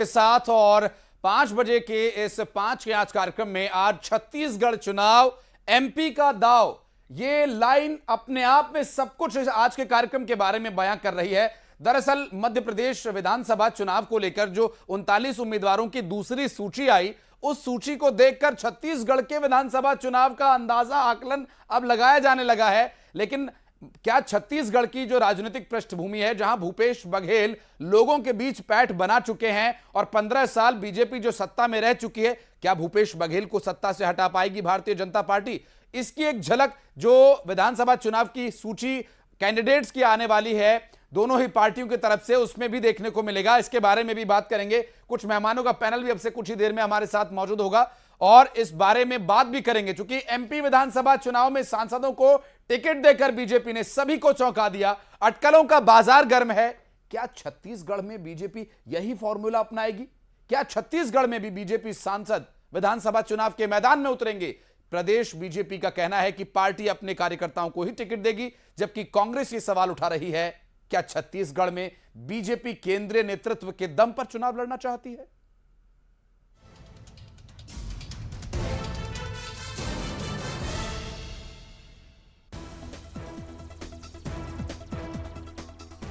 के साथ और 5 बजे के इस 5 के आज कार्यक्रम में आज छत्तीसगढ़ चुनाव एमपी का दाव, ये लाइन अपने आप में सब कुछ आज के कार्यक्रम के बारे में बयां कर रही है। दरअसल मध्य प्रदेश विधानसभा चुनाव को लेकर जो 39 उम्मीदवारों की दूसरी सूची आई, उस सूची को देखकर छत्तीसगढ़ के विधानसभा चुनाव का अंदाजा आकलन अब लगाया जाने लगा है। लेकिन क्या छत्तीसगढ़ की जो राजनीतिक पृष्ठभूमि है, जहां भूपेश बघेल लोगों के बीच पैठ बना चुके हैं और 15 साल बीजेपी जो सत्ता में रह चुकी है, क्या भूपेश बघेल को सत्ता से हटा पाएगी भारतीय जनता पार्टी? इसकी एक झलक जो विधानसभा चुनाव की सूची कैंडिडेट्स की आने वाली है दोनों ही पार्टियों की तरफ से, उसमें भी देखने को मिलेगा। इसके बारे में भी बात करेंगे। कुछ मेहमानों का पैनल भी अब से कुछ ही देर में हमारे साथ मौजूद होगा और इस बारे में बात भी करेंगे, क्योंकि एमपी विधानसभा चुनाव में सांसदों को टिकट देकर बीजेपी ने सभी को चौंका दिया। अटकलों का बाजार गर्म है। क्या छत्तीसगढ़ में बीजेपी यही फॉर्मूला अपनाएगी? क्या छत्तीसगढ़ में भी बीजेपी सांसद विधानसभा चुनाव के मैदान में उतरेंगे? प्रदेश बीजेपी का कहना है कि पार्टी अपने कार्यकर्ताओं को ही टिकट देगी, जबकि कांग्रेस ये सवाल उठा रही है, क्या छत्तीसगढ़ में बीजेपी केंद्रीय नेतृत्व के दम पर चुनाव लड़ना चाहती है?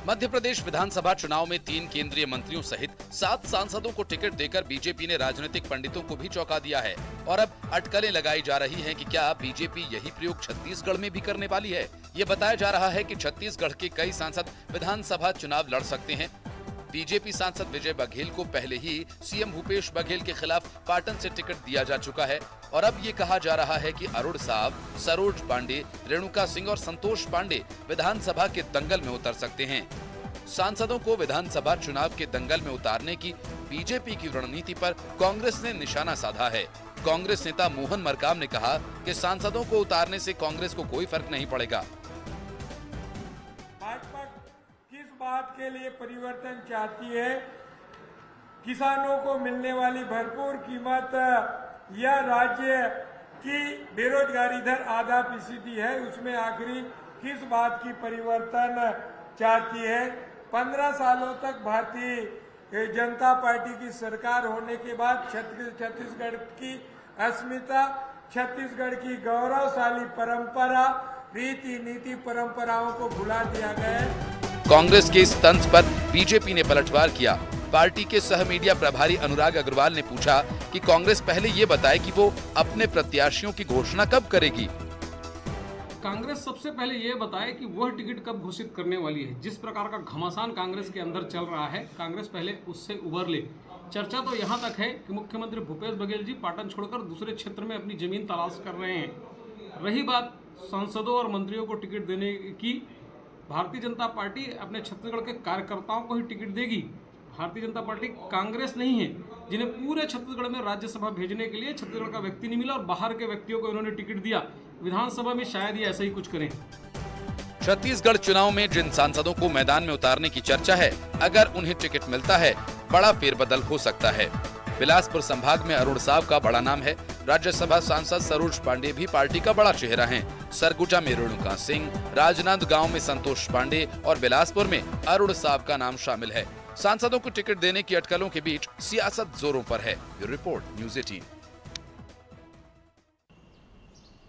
मध्य प्रदेश विधानसभा चुनाव में 3 केंद्रीय मंत्रियों सहित 7 सांसदों को टिकट देकर बीजेपी ने राजनीतिक पंडितों को भी चौंका दिया है और अब अटकलें लगाई जा रही हैं कि क्या बीजेपी यही प्रयोग छत्तीसगढ़ में भी करने वाली है। ये बताया जा रहा है कि छत्तीसगढ़ के कई सांसद विधानसभा चुनाव लड़ सकते हैं। बीजेपी सांसद विजय बघेल को पहले ही सीएम भूपेश बघेल के खिलाफ पाटन से टिकट दिया जा चुका है और अब ये कहा जा रहा है कि अरुण साव, सरोज पांडे, रेणुका सिंह और संतोष पांडे विधानसभा के दंगल में उतर सकते हैं। सांसदों को विधानसभा चुनाव के दंगल में उतारने की बीजेपी की रणनीति पर कांग्रेस ने निशाना साधा है। कांग्रेस नेता मोहन मरकाम ने कहा कि सांसदों को उतारने से कांग्रेस को कोई फर्क नहीं पड़ेगा। भाजपा किस बात के लिए परिवर्तन चाहती है? किसानों को मिलने वाली भरपूर कीमत या राज्य की बेरोजगारी दर आधा फीसदी है, उसमें आखिरी किस बात की परिवर्तन चाहती है? 15 सालों तक भारतीय जनता पार्टी की सरकार होने के बाद छत्तीसगढ़ की अस्मिता, छत्तीसगढ़ की गौरवशाली परंपरा, रीति नीति परंपराओं को भुला दिया गया है। कांग्रेस के इस तंज पर बीजेपी ने पलटवार किया। पार्टी के सह मीडिया प्रभारी अनुराग अग्रवाल ने पूछा कि कांग्रेस पहले ये बताए कि वो अपने प्रत्याशियों की घोषणा कब करेगी। कांग्रेस सबसे पहले ये बताए कि वह टिकट कब घोषित करने वाली है। जिस प्रकार का घमासान कांग्रेस के अंदर चल रहा है, कांग्रेस पहले उससे उबर ले। चर्चा तो यहाँ तक है कि मुख्यमंत्री भूपेश बघेल जी पाटन छोड़कर दूसरे क्षेत्र में अपनी जमीन तलाश कर रहे हैं। रही बात सांसदों और मंत्रियों को टिकट देने की, भारतीय जनता पार्टी अपने छत्तीसगढ़ के कार्यकर्ताओं को ही टिकट देगी। भारतीय जनता पार्टी कांग्रेस नहीं है जिन्हें पूरे छत्तीसगढ़ में राज्यसभा भेजने के लिए छत्तीसगढ़ का व्यक्ति नहीं मिला और बाहर के व्यक्तियों को इन्होंने टिकट दिया। विधानसभा में शायद ये ऐसा ही कुछ करें। छत्तीसगढ़ चुनाव में जिन सांसदों को मैदान में उतारने की चर्चा है, अगर उन्हें टिकट मिलता है, बड़ा फेरबदल हो सकता है। बिलासपुर संभाग में अरुण साव का बड़ा नाम है। राज्यसभा सांसद सरोज पांडे भी पार्टी का बड़ा चेहरा हैं। सरगुजा में रेणुका सिंह, राजनांदगांव में संतोष पांडे और बिलासपुर में अरुण साव का नाम शामिल है। सांसदों को टिकट देने की अटकलों के बीच सियासत जोरों पर है। Report news 18।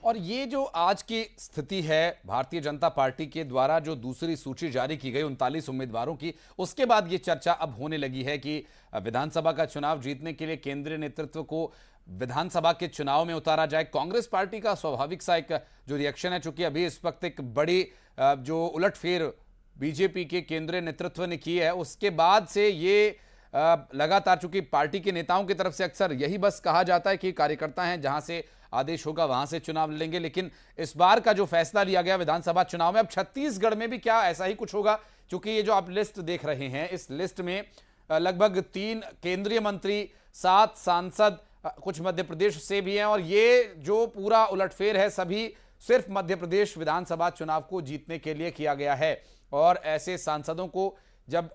और ये जो आज की स्थिति है भारतीय जनता पार्टी के द्वारा जो दूसरी सूची जारी की गई 39 उम्मीदवारों की, उसके बाद ये चर्चा अब होने लगी है कि विधानसभा का चुनाव जीतने के लिए केंद्रीय नेतृत्व को विधानसभा के चुनाव में उतारा जाए। कांग्रेस पार्टी का स्वाभाविक सा एक जो रिएक्शन है, चूंकि अभी इस वक्त एक बड़ी जो उलटफेर बीजेपी के केंद्रीय नेतृत्व ने की है, उसके बाद से ये लगातार, चूंकि पार्टी के नेताओं की तरफ से अक्सर यही बस कहा जाता है कि कार्यकर्ता हैं, जहां से आदेश होगा वहां से चुनाव लड़ेंगे। लेकिन इस बार का जो फैसला लिया गया विधानसभा चुनाव में, अब छत्तीसगढ़ में भी क्या ऐसा ही कुछ होगा? क्योंकि ये जो आप लिस्ट देख रहे हैं, इस लिस्ट में लगभग 3 केंद्रीय मंत्री, 7 सांसद, कुछ मध्य प्रदेश से भी हैं और ये जो पूरा उलटफेर है सभी सिर्फ मध्य प्रदेश विधानसभा चुनाव को जीतने के लिए किया गया है। और ऐसे सांसदों को जब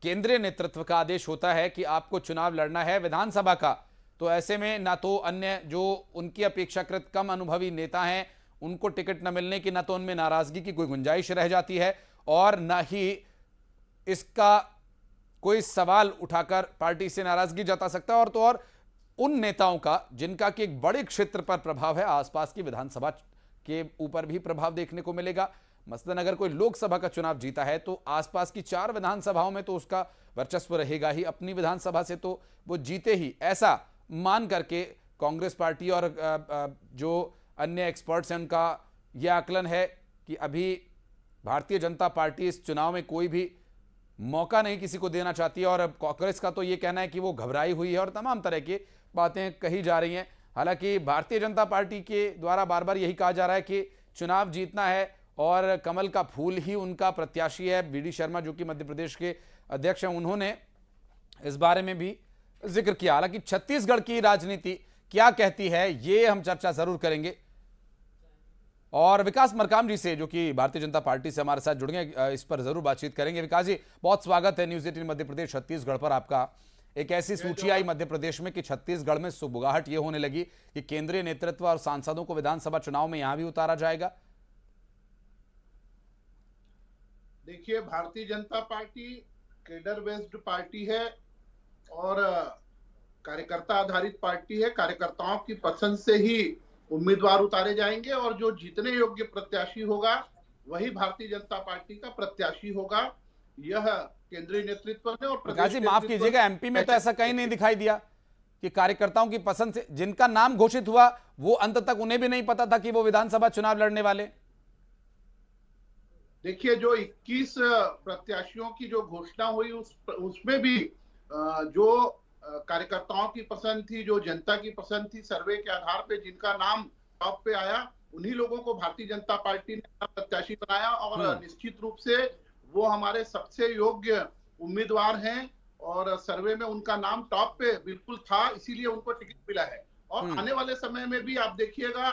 केंद्रीय नेतृत्व का आदेश होता है कि आपको चुनाव लड़ना है विधानसभा का, तो ऐसे में ना तो अन्य जो उनकी अपेक्षाकृत कम अनुभवी नेता हैं उनको टिकट न मिलने की, ना तो उनमें नाराजगी की कोई गुंजाइश रह जाती है और ना ही इसका कोई सवाल उठाकर पार्टी से नाराजगी जता सकता है, और तो और उन नेताओं का जिनका कि एक बड़े क्षेत्र पर प्रभाव है, आसपास की विधानसभा के ऊपर भी प्रभाव देखने को मिलेगा। मसलन अगर कोई लोकसभा का चुनाव जीता है तो आसपास की 4 विधानसभाओं में तो उसका वर्चस्व रहेगा ही, अपनी विधानसभा से तो वो जीते ही, ऐसा मान करके कांग्रेस पार्टी और जो अन्य एक्सपर्ट्स हैं उनका यह आकलन है कि अभी भारतीय जनता पार्टी इस चुनाव में कोई भी मौका नहीं किसी को देना चाहती है। और कांग्रेस का तो ये कहना है कि वो घबराई हुई है और तमाम तरह की बातें कही जा रही हैं। हालांकि भारतीय जनता पार्टी के द्वारा बार बार यही कहा जा रहा है कि चुनाव जीतना है और कमल का फूल ही उनका प्रत्याशी है। बीडी शर्मा जो कि मध्य प्रदेश के अध्यक्ष हैं, उन्होंने इस बारे में भी जिक्र किया। हालांकि छत्तीसगढ़ की राजनीति क्या कहती है ये हम चर्चा जरूर करेंगे, और विकास मरकाम जी से जो कि भारतीय जनता पार्टी से हमारे साथ जुड़ेंगे इस पर जरूर बातचीत करेंगे। विकास जी, बहुत स्वागत है न्यूज 18 मध्य प्रदेश छत्तीसगढ़ पर आपका। एक ऐसी सूची आई मध्य प्रदेश में कि छत्तीसगढ़ में सुगबुगाहट ये होने लगी कि केंद्रीय नेतृत्व और सांसदों को विधानसभा चुनाव में यहां भी उतारा जाएगा। देखिए, Bharatiya Janata party cadre based party है और कार्यकर्ता आधारित पार्टी है। कार्यकर्ताओं की पसंद से ही उम्मीदवार उतारे जाएंगे और जो जीतने योग्य प्रत्याशी होगा वही भारतीय जनता पार्टी का प्रत्याशी होगा। यह केंद्रीय नेतृत्व ने और प्रकाश जी माफ कीजिएगा, एमपी में तो ऐसा कहीं नहीं दिखाई दिया कि कार्यकर्ताओं की पसंद से जिनका नाम घोषित हुआ वो अंत तक उन्हें भी नहीं पता था कि वो विधानसभा चुनाव लड़ने वाले। देखिए, जो 21 प्रत्याशियों की जो घोषणा हुई उसमें भी जो कार्यकर्ताओं की पसंद थी, जो जनता की पसंद थी, सर्वे के आधार पे जिनका नाम टॉप पे आया उन्हीं लोगों को भारतीय जनता पार्टी ने प्रत्याशी बनाया और निश्चित रूप से वो हमारे सबसे योग्य उम्मीदवार हैं और सर्वे में उनका नाम टॉप पे बिल्कुल था, इसीलिए उनको टिकट मिला है। और आने वाले समय में भी आप देखिएगा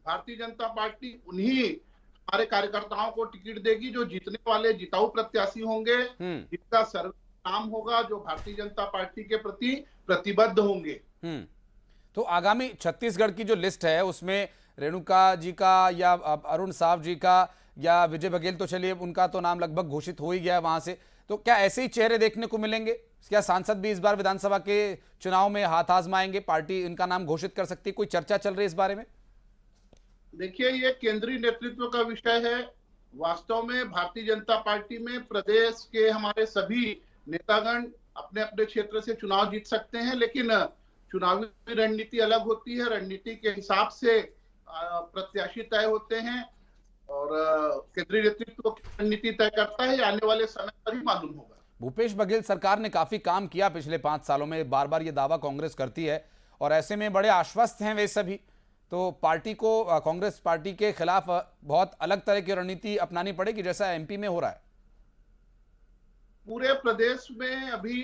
भारतीय जनता पार्टी उन्हीं हमारे कार्यकर्ताओं को टिकट देगी जो जीतने वाले जिताऊ प्रत्याशी होंगे, जिनका सर्वे नाम होगा, जो भारतीय जनता पार्टी के प्रति प्रतिबद्ध होंगे। तो आगामी छत्तीसगढ़ की जो लिस्ट है उसमें रेणुका जी का या अरुण साव जी का या विजय बघेल, तो चलिए उनका तो नाम लगभग घोषित हो ही गया है वहां से, तो क्या ऐसे ही चेहरे देखने को मिलेंगे? क्या सांसद भी इस बार विधानसभा के चुनाव में हाथ आजमाएंगे? पार्टी इनका नाम घोषित कर सकती है? कोई चर्चा चल रही है इस बारे में? देखिए, ये केंद्रीय नेतृत्व का विषय है। वास्तव में भारतीय जनता पार्टी में प्रदेश के हमारे सभी नेतागण अपने अपने क्षेत्र से चुनाव जीत सकते हैं, लेकिन चुनावी रणनीति अलग होती है। रणनीति के हिसाब से प्रत्याशी तय होते हैं और केंद्रीय नेतृत्व की रणनीति तय करता है। आने वाले समय पर ही मालूम होगा। भूपेश बघेल सरकार ने काफी काम किया पिछले 5 सालों में, बार बार ये दावा कांग्रेस करती है और ऐसे में बड़े आश्वस्त हैं वे सभी, तो पार्टी को कांग्रेस पार्टी के खिलाफ बहुत अलग तरह की रणनीति अपनानी पड़ेगी जैसा एमपी में हो रहा है। पूरे प्रदेश में अभी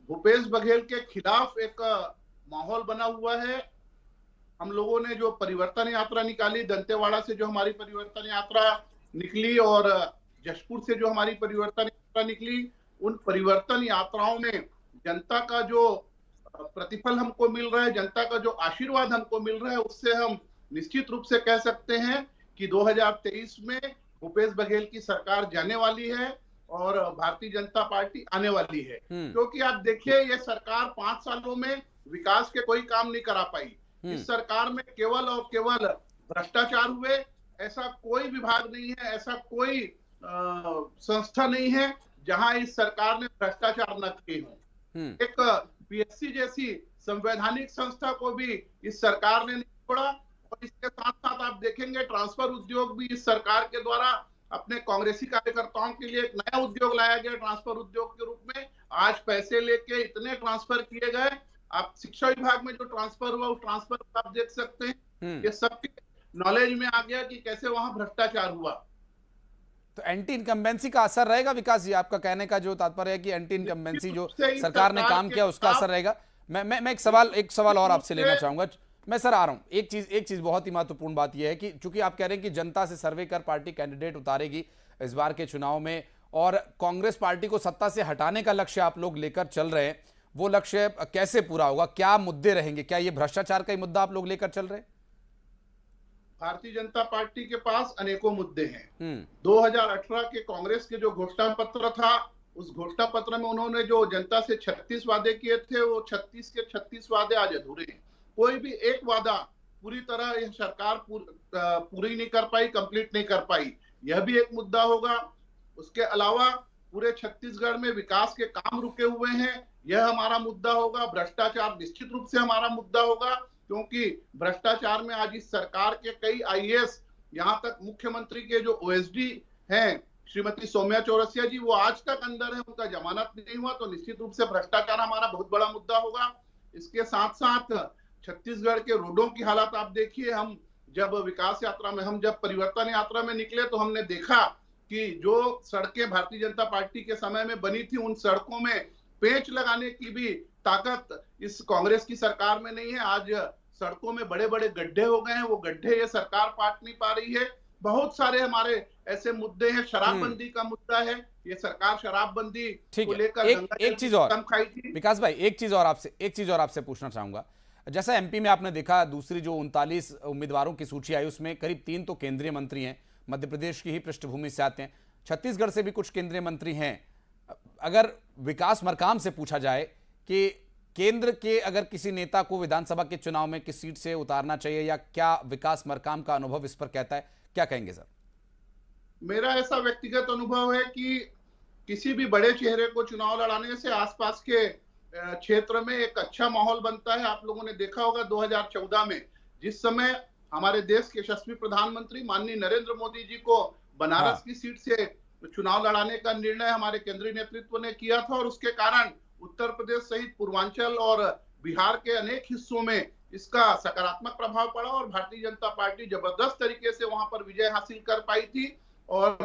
भूपेश बघेल के खिलाफ एक माहौल बना हुआ है। हम लोगों ने जो परिवर्तन यात्रा निकाली, दंतेवाड़ा से जो हमारी परिवर्तन यात्रा निकली और जशपुर से जो हमारी परिवर्तन यात्रा निकली, उन परिवर्तन यात्राओं में जनता का जो प्रतिफल हमको मिल रहा है, जनता का जो आशीर्वाद हमको मिल रहा है, उससे हम निश्चित रूप से कह सकते हैं कि 2023 में भूपेश बघेल की सरकार जाने वाली है और भारतीय जनता पार्टी आने वाली है। क्योंकि आप देखिए, ये सरकार 5 सालों में विकास के कोई काम नहीं करा पाई। इस सरकार में केवल और केवल भ्रष्टाचार हुए। ऐसा कोई विभाग नहीं है, ऐसा कोई संस्था नहीं है जहां इस सरकार ने भ्रष्टाचार न किए हों। एक पीएससी जैसी संवैधानिक संस्था को भी इस सरकार ने नहीं छोड़ा। और इसके साथ साथ आप देखेंगे ट्रांसफर उद्योग भी इस सरकार के द्वारा अपने कांग्रेसी कार्यकर्ताओं के लिए एक नया उद्योग लाया गया ट्रांसफर उद्योग के रूप में। आज पैसे लेके इतने ट्रांसफर किए गए, आप शिक्षा विभाग में जो ट्रांसफर हुआ उस ट्रांसफर को आप देख सकते हैं। ये सबके नॉलेज में आ गया कि कैसे वहां भ्रष्टाचार हुआ। तो एंटी इनकम्बेंसी का असर रहेगा विकास जी? आपका कहने का जो तात्पर्य है कि एंटी इनकम्बेंसी जो सरकार ने काम किया उसका असर रहेगा। मैं एक सवाल और आपसे लेना चाहूंगा। मैं सर आ रहा हूं। एक चीज बहुत ही महत्वपूर्ण बात यह है कि चूंकि आप कह रहे हैं कि जनता से सर्वे कर पार्टी कैंडिडेट उतारेगी इस बार के चुनाव में, और कांग्रेस पार्टी को सत्ता से हटाने का लक्ष्य आप लोग लेकर चल रहे हैं, वो लक्ष्य कैसे पूरा होगा? क्या मुद्दे रहेंगे? क्या ये भ्रष्टाचार का ही मुद्दा आप लोग लेकर चल रहे हैं? भारतीय जनता पार्टी के पास अनेकों मुद्दे हैं। 2018 के कांग्रेस के जो घोषणा पत्र था उस घोषणा पत्र में उन्होंने जो जनता से 36 वादे किए थे, वो 36 के 36 वादे आज अधूरे हैं। कोई भी एक वादा पूरी तरह यह सरकार पूरी नहीं कर पाई, कंप्लीट नहीं कर पाई, यह भी एक मुद्दा होगा। उसके अलावा पूरे छत्तीसगढ़ में विकास के काम रुके हुए हैं, यह हमारा मुद्दा होगा। भ्रष्टाचार निश्चित रूप से हमारा मुद्दा होगा, क्योंकि भ्रष्टाचार में आज इस सरकार के कई आईएएस, यहाँ तक मुख्यमंत्री के जो ओएसडी हैं श्रीमती सौम्या चौरसिया जी, वो आज तक अंदर है, उनका जमानत नहीं हुआ। तो निश्चित रूप से भ्रष्टाचार हमारा बहुत बड़ा मुद्दा होगा। इसके साथ साथ छत्तीसगढ़ के रोडों की हालत आप देखिए। हम जब विकास यात्रा में, हम जब परिवर्तन यात्रा में निकले तो हमने देखा कि जो सड़कें भारतीय जनता पार्टी के समय में बनी थी, उन सड़कों में पेंच लगाने की भी ताकत इस कांग्रेस की सरकार में नहीं है। आज सड़कों में बड़े बड़े गड्ढे हो गए हैं, वो गड्ढे ये सरकार पाट नहीं पा रही है। बहुत सारे हमारे ऐसे मुद्दे हैं। शराबबंदी का मुद्दा है, ये सरकार शराबबंदी को लेकर एक चीज और कम खाई थी। विकास भाई, एक चीज और आपसे पूछना चाहूंगा। जैसा एमपी में आपने देखा, दूसरी जो 39 उम्मीदवारों की सूची आई, उसमें करीब 3 तो केंद्रीय मंत्री हैं, मध्य प्रदेश की ही पृष्ठभूमि से आते हैं। छत्तीसगढ़ से भी कुछ केंद्रीय मंत्री हैं। अगर विकास मरकाम से पूछा जाए कि केंद्र के अगर किसी नेता को विधानसभा के चुनाव में किस सीट से उतारना चाहिए, या क्या विकास मरकाम का अनुभव इस पर कहता है, क्या कहेंगे सर? मेरा ऐसा व्यक्तिगत अनुभव है कि किसी भी बड़े चेहरे को चुनाव लड़ाने से आसपास के क्षेत्र में एक अच्छा माहौल बनता है। आप लोगों ने देखा होगा 2014 में, जिस समय हमारे देश के यशस्वी प्रधानमंत्री माननीय नरेंद्र मोदी जी को बनारस की सीट से चुनाव लड़ाने का निर्णय हमारे केंद्रीय नेतृत्व ने किया था, और उसके कारण उत्तर प्रदेश सहित पूर्वांचल और बिहार के अनेक हिस्सों में इसका सकारात्मक प्रभाव पड़ा, और भारतीय जनता पार्टी जबरदस्त तरीके से वहां पर विजय हासिल कर पाई थी। और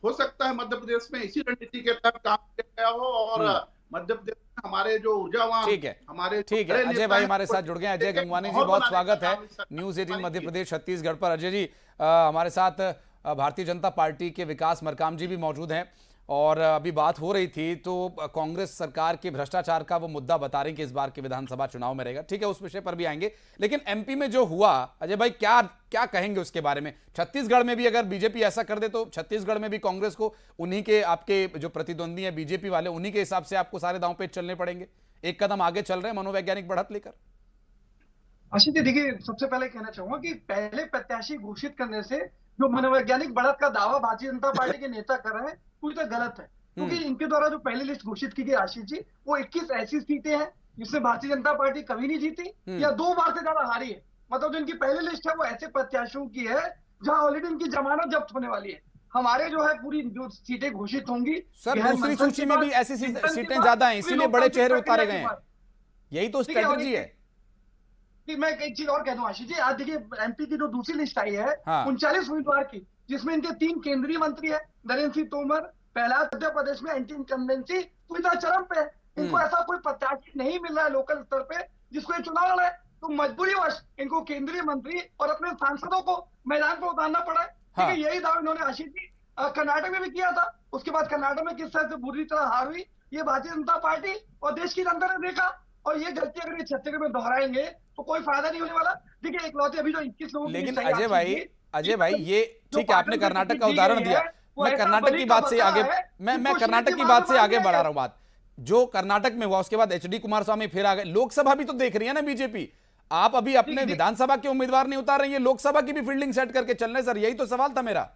हो सकता है मध्य प्रदेश में इसी रणनीति के तहत काम किया गया हो, और मध्य प्रदेश में हमारे जो ऊर्जावान, ठीक है अजय भाई हमारे साथ जुड़ गए। अजय गंगवानी जी, बहुत स्वागत है न्यूज 18 मध्य प्रदेश छत्तीसगढ़ पर। अजय जी, हमारे साथ भारतीय जनता पार्टी के विकास मरकाम जी भी मौजूद हैं, और अभी बात हो रही थी तो कांग्रेस सरकार के भ्रष्टाचार का वो मुद्दा बता रही कि इस बार के विधानसभा चुनाव में रहेगा। ठीक है, उस विषय पर भी आएंगे, लेकिन एमपी में जो हुआ, अजय भाई क्या कहेंगे उसके बारे में? छत्तीसगढ़ में भी अगर बीजेपी ऐसा कर दे तो छत्तीसगढ़ में भी कांग्रेस को उन्हीं के, आपके जो प्रतिद्वंदी है बीजेपी वाले, उन्हीं के हिसाब से आपको सारे दांव पे चलने पड़ेंगे। एक कदम आगे चल रहे हैं मनोवैज्ञानिक बढ़त लेकर। आशीष जी, देखिए, सबसे पहले कहना चाहूंगा कि पहले प्रत्याशी घोषित करने से जो मनोवैज्ञानिक बढ़त का दावा भारतीय जनता पार्टी के नेता कर रहे हैं, पूरी तरह गलत है। क्योंकि इनके द्वारा जो पहली लिस्ट घोषित की गई आशीष जी, वो 21 ऐसी सीटें हैं जिसमें भारतीय जनता पार्टी कभी नहीं जीती या 2 बार से ज्यादा हारी है। मतलब जो इनकी पहली लिस्ट है वो ऐसे प्रत्याशियों की है जहां ऑलरेडी इनकी जमानत जब्त होने वाली है। हमारे जो है पूरी जो सीटें घोषित होंगी, सर दूसरी सूची में भी ऐसी सीटें ज्यादा हैं, इसीलिए बड़े चेहरे उतारे गए हैं। यही तो स्ट्रेटजी है। मैं एक चीज और कह दूं आशीष जी, आज देखिए एमपी की जो दूसरी लिस्ट आई है 39 उम्मीदवार की, जिसमें इनके 3 केंद्रीय मंत्री है, नरेंद्र सिंह तोमर, प्रहलाद, मध्य प्रदेश में एंटी इनकम्बेंसी पूरी तरह चरम पे है। इनको ऐसा कोई प्रत्याशी नहीं मिल रहा है लोकल स्तर पे जिसको ये चुनाव लड़े, तो मजबूरीवश इनको केंद्रीय मंत्री और अपने सांसदों को मैदान पर उतारना पड़ा है। ठीक है, यही दावा इन्होंने आशीष जी कर्नाटक में भी किया था। उसके बाद कर्नाटक में किस तरह से बुरी तरह हार हुई, ये भारतीय जनता पार्टी और देश की जनता ने देखा, और ये गलती अगर ये छत्तीसगढ़ में दोहराएंगे तो कोई फायदा नहीं होने वाला। देखिए, इकलौते अभी जो 21 लोगों, लेकिन अजय भाई ये ठीक है, आपने कर्नाटक का उदाहरण दिया। मैं कर्नाटक की बात से आगे मैं कर्नाटक की बात से आगे बढ़ा रहा हूं। बात जो कर्नाटक में हुआ, उसके बाद एचडी कुमारस्वामी फिर आ गए। लोकसभा भी तो देख रही है ना बीजेपी। आप अभी अपने विधानसभा के उम्मीदवार नहीं उतार रही है, लोकसभा की भी फील्डिंग सेट करके चल रहे। सर यही तो सवाल था मेरा।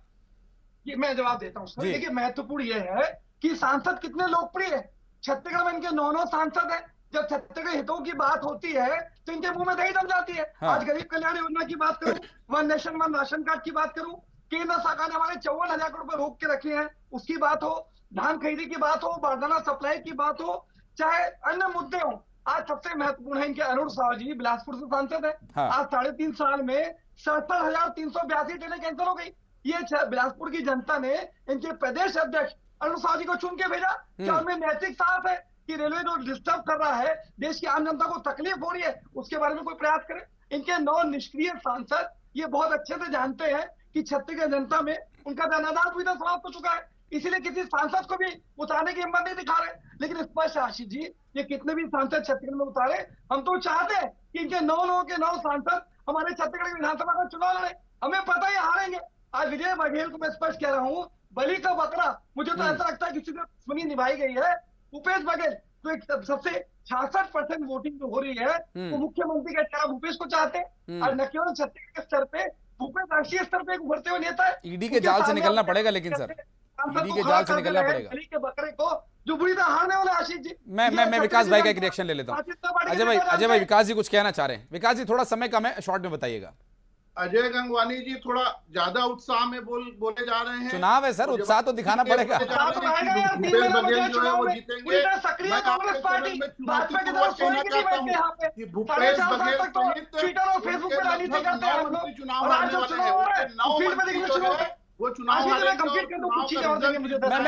ये मैं जवाब देता हूँ। देखिए, महत्वपूर्ण यह है कि सांसद कितने लोकप्रिय है। छत्तीसगढ़ में इनके 9 सांसद है। जब छत्तीसगढ़ हितों की बात होती है तो इनके मुंह में दही जम जाती है। आज गरीब कल्याण योजना की बात करूं, one nation one ration card की बात करूं, केंद्र सरकार ने हमारे 54,000 करोड़ रुपए रोक के रखे हैं, उसकी बात हो, धान खरीदी की बात हो, बारदाना सप्लाई की बात हो, चाहे अन्य मुद्दे हो। आज सबसे महत्वपूर्ण है इनके अरुण साव जी, बिलासपुर से सांसद है। आज 3.5 साल में 67,382 ट्रेनें कैंसिल हो गई। ये बिलासपुर की जनता ने इनके प्रदेश अध्यक्ष अरुण साव जी को चुन के भेजा। क्या उनमें नैतिक साफ है कि रेलवे जो डिस्टर्ब कर रहा है, देश की आम जनता को तकलीफ हो रही है, उसके बारे में कोई प्रयास करे? इनके 9 निष्क्रिय सांसद ये बहुत अच्छे से जानते हैं कि छत्तीसगढ़ जनता में उनका दानादार पूरी तरह समाप्त हो चुका है, इसीलिए किसी सांसद को भी उतारने की हिम्मत नहीं दिखा रहे। लेकिन स्पष्ट आशीष जी, ये कितने भी सांसद छत्तीसगढ़ में उतारे, हम तो चाहते हैं कि इनके 9 लोगों के 9 सांसद हमारे छत्तीसगढ़ विधानसभा का चुनाव लड़े। हमें पता है हारेंगे। आज विजय बघेल को मैं स्पष्ट कह रहा हूँ, बलि का बकरा, मुझे तो ऐसा लगता है किसी से दुश्मनी निभाई गई है। भूपेश बघेल तो एक सबसे 66% वोटिंग जो हो रही है वो मुख्यमंत्री के क्या भूपेश को चाहते हैं, और न केवल छत्तीसगढ़ के स्तर पे, भूपेश राष्ट्रीय स्तर पे एक उभरते हुए नेता है। ईडी के जाल से निकलना पड़ेगा, लेकिन सर ईडी के जाल से निकलना पड़ेगा। बलि के बकरे को जो बुरी तरह हारने वाले आशीष जी। मैं विकास भाई का एक रिएक्शन ले लेता हूँ। अजय भाई विकास जी कुछ कहना चाह रहे हैं। विकास जी थोड़ा समय कम है, शॉर्ट में बताइएगा। अजय गंगवानी जी थोड़ा ज्यादा उत्साह में बोले जा रहे हैं। चुनाव है सर, उत्साह तो दिखाना पड़ेगा। भूपेश बघेल जो है वो जीतेंगे। सक्रिय कांग्रेस पार्टी भाजपा की तरफ कहना चाहता हूँ कि भूपेश बघेल सहित ट्विटर और फेसबुक पर राजनीति करते हैं हम लोग, चुनाव हारने वाले हैं। 9 मंत्री जो है वो चुनाव मैं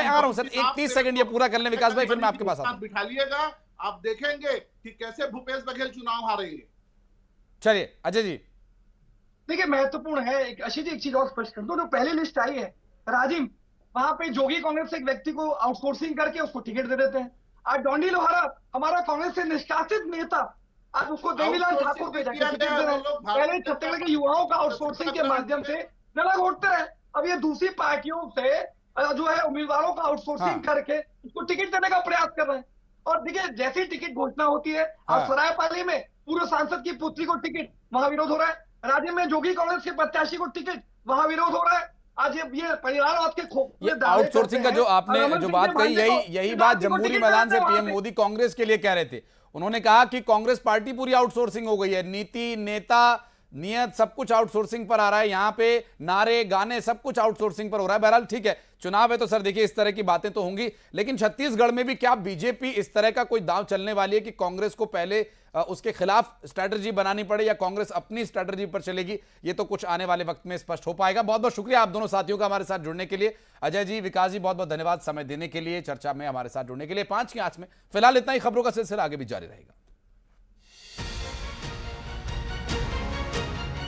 आ रहा हूँ सर, एक 30 सेकंड ये पूरा कर लें विकास भाई, फिर मैं आपके पास आता हूँ। बिठा लिएगा, आप देखेंगे कि कैसे भूपेश बघेल चुनाव हारेंगे। चलिए अजय जी। देखिए महत्वपूर्ण है, आशीष जी एक चीज और स्पष्ट कर दो, जो पहली लिस्ट आई है राजिम, वहां पे जोगी कांग्रेस से एक व्यक्ति को आउटसोर्सिंग करके उसको टिकट दे देते हैं। आज डोंडी लोहारा हमारा कांग्रेस से निष्कासित नेता, आज उसको देवीलाल ठाकुर पे जाकर टिकट दे रहे हैं। पहले छत्तीसगढ़ के युवाओं का आउटसोर्सिंग के माध्यम से जगह घोटते रहे, अब ये दूसरी पार्टियों से जो है उम्मीदवारों का आउटसोर्सिंग करके उसको टिकट देने का प्रयास कर रहे हैं। और देखिए जैसी टिकट घोषणा होती है, अब सरायपाली में पूर्व सांसद की पुत्री को टिकट, वहां विरोध हो रहा है। राज्य में जोगी कांग्रेस के प्रत्याशी को टिकट, वहां विरोध हो रहा है। आज ये परिवारवाद के आउटसोर्सिंग का जो आपने जो बात कही, यही बात जमहूरी मैदान से पीएम मोदी कांग्रेस के लिए कह रहे थे। उन्होंने कहा कि कांग्रेस पार्टी पूरी आउटसोर्सिंग हो गई है, नीति, नेता, नियत सब कुछ आउटसोर्सिंग पर आ रहा है। यहाँ पे नारे गाने सब कुछ आउटसोर्सिंग पर हो रहा है। बहरहाल ठीक है, चुनाव है तो सर देखिए इस तरह की बातें तो होंगी, लेकिन छत्तीसगढ़ में भी क्या बीजेपी इस तरह का कोई दांव चलने वाली है कि कांग्रेस को पहले उसके खिलाफ स्ट्रैटेजी बनानी पड़े या कांग्रेस अपनी स्ट्रैटेजी पर चलेगी? ये तो कुछ आने वाले वक्त में स्पष्ट हो पाएगा। बहुत बहुत शुक्रिया आप दोनों साथियों का हमारे साथ जुड़ने के लिए। अजय जी, विकास जी, बहुत बहुत धन्यवाद समय देने के लिए, चर्चा में हमारे साथ जुड़ने के लिए। 5 की आंच में फिलहाल इतना ही, खबरों का सिलसिला आगे भी जारी रहेगा।